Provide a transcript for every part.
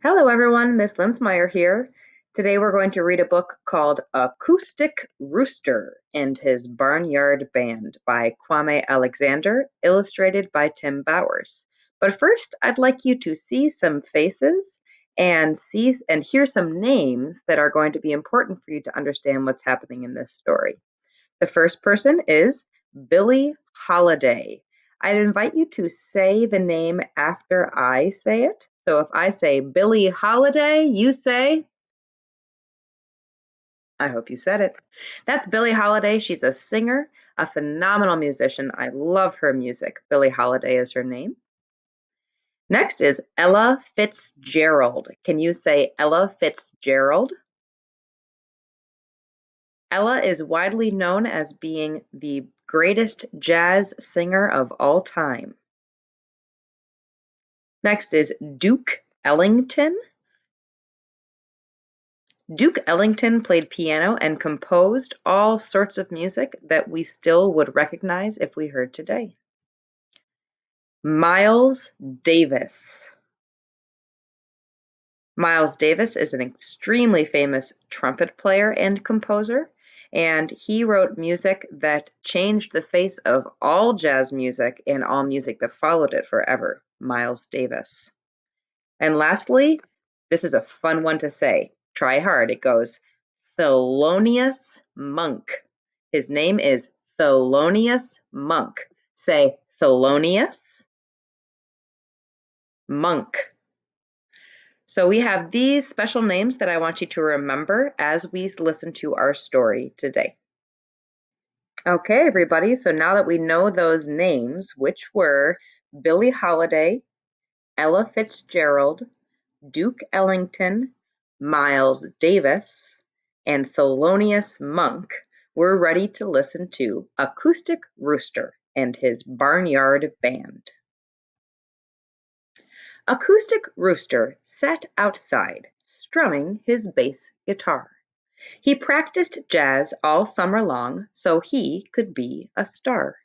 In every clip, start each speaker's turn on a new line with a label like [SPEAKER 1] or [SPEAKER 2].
[SPEAKER 1] Hello everyone, Miss Linsmeier here. Today we're going to read a book called Acoustic Rooster and His Barnyard Band by Kwame Alexander, illustrated by Tim Bowers. But first, I'd like you to see some faces and hear some names that are going to be important for you to understand what's happening in this story. The first person is Billie Holiday. I'd invite you to say the name after I say it. So if I say Billie Holiday, you say, I hope you said it. That's Billie Holiday. She's a singer, a phenomenal musician. I love her music. Billie Holiday is her name. Next is Ella Fitzgerald. Can you say Ella Fitzgerald? Ella is widely known as being the greatest jazz singer of all time. Next is Duke Ellington. Duke Ellington played piano and composed all sorts of music that we still would recognize if we heard today. Miles Davis. Miles Davis is an extremely famous trumpet player and composer, and he wrote music that changed the face of all jazz music and all music that followed it forever. Miles Davis. And lastly, this is a fun one to say. Try hard. It goes Thelonious Monk. His name is Thelonious Monk. Say Thelonious Monk. So we have these special names that I want you to remember as we listen to our story today. Okay, everybody, so now that we know those names, which were Billie Holiday, Ella Fitzgerald, Duke Ellington, Miles Davis, and Felonious Monk, we're ready to listen to Acoustic Rooster and His Barnyard Band. Acoustic Rooster sat outside, strumming his bass guitar. He practiced jazz all summer long so he could be a star.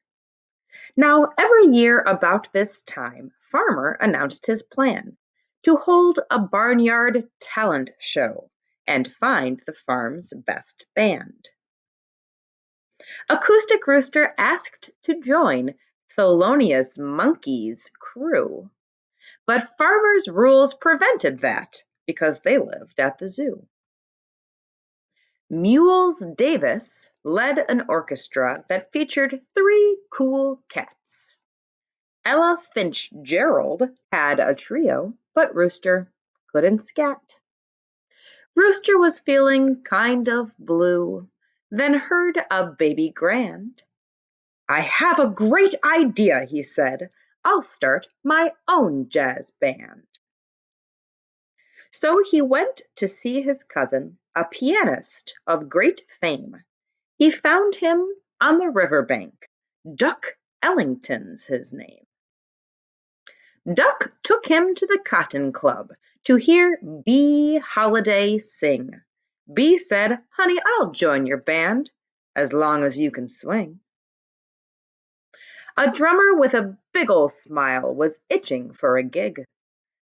[SPEAKER 1] Now, every year about this time, Farmer announced his plan to hold a barnyard talent show and find the farm's best band. Acoustic Rooster asked to join Thelonious Monkey's crew, but Farmer's rules prevented that because they lived at the zoo. Mules Davis led an orchestra that featured 3 cool cats. Ella Fitzgerald had a trio, but Rooster couldn't scat. Rooster was feeling kind of blue, then heard a baby grand. I have a great idea, he said. I'll start my own jazz band. So he went to see his cousin, a pianist of great fame. He found him on the riverbank. Duck Ellington's his name. Duck took him to the Cotton Club to hear Billie Holiday sing. Bee said, honey, I'll join your band, as long as you can swing. A drummer with a big ol' smile was itching for a gig.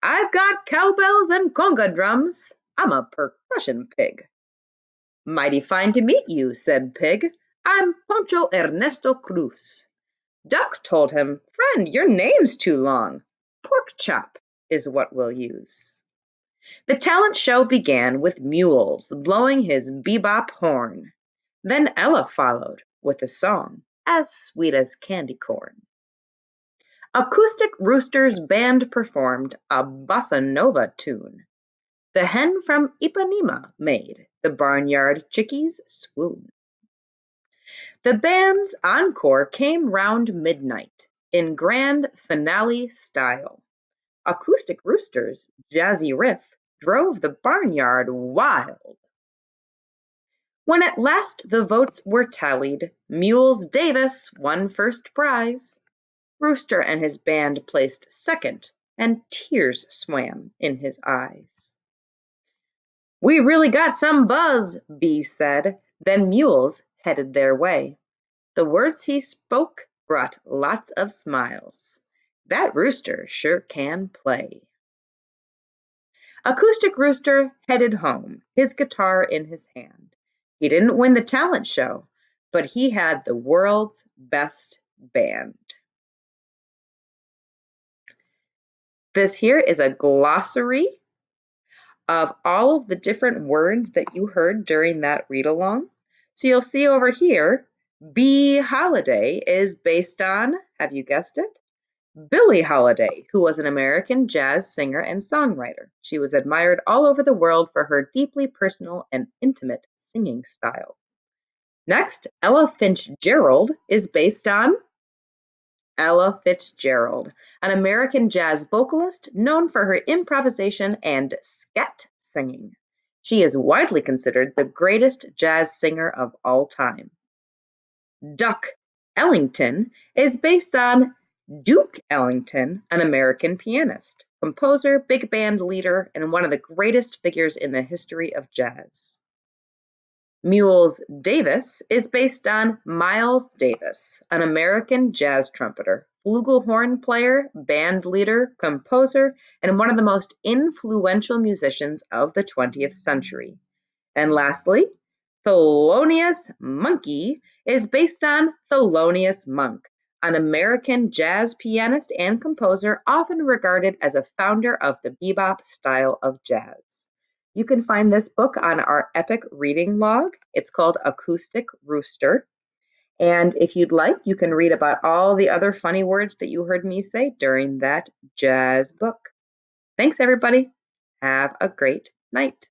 [SPEAKER 1] I've got cowbells and conga drums. I'm a percussion pig. Mighty fine to meet you, said Pig. I'm Poncho Ernesto Cruz. Duck told him, friend, your name's too long. Pork chop is what we'll use. The talent show began with Mules blowing his bebop horn. Then Ella followed with a song as sweet as candy corn. Acoustic Rooster's band performed a bossa nova tune. The hen from Ipanema made the barnyard chickies swoon. The band's encore came round midnight in grand finale style. Acoustic Rooster's jazzy riff drove the barnyard wild. When at last the votes were tallied, Mules Davis won first prize. Rooster and his band placed second, and tears swam in his eyes. We really got some buzz, Bee said. Then Mules headed their way. The words he spoke brought lots of smiles. That Rooster sure can play. Acoustic Rooster headed home, his guitar in his hand. He didn't win the talent show, but he had the world's best band. This here is a glossary of all of the different words that you heard during that read along. So you'll see over here, Billie Holiday is based on, have you guessed it? Billie Holiday, who was an American jazz singer and songwriter. She was admired all over the world for her deeply personal and intimate singing style. Next, Ella Fitzgerald is based on Ella Fitzgerald, an American jazz vocalist known for her improvisation and scat singing. She is widely considered the greatest jazz singer of all time. Duck Ellington is based on Duke Ellington, an American pianist, composer, big band leader, and one of the greatest figures in the history of jazz. Mules Davis is based on Miles Davis, an American jazz trumpeter, flugelhorn player, band leader, composer, and one of the most influential musicians of the 20th century. And lastly, Thelonious Monk is based on Thelonious Monk, an American jazz pianist and composer often regarded as a founder of the bebop style of jazz. You can find this book on our epic reading log. It's called Acoustic, Rooster. And if you'd like, you can read about all the other funny words that you heard me say during that jazz book. Thanks, everybody. Have a great night.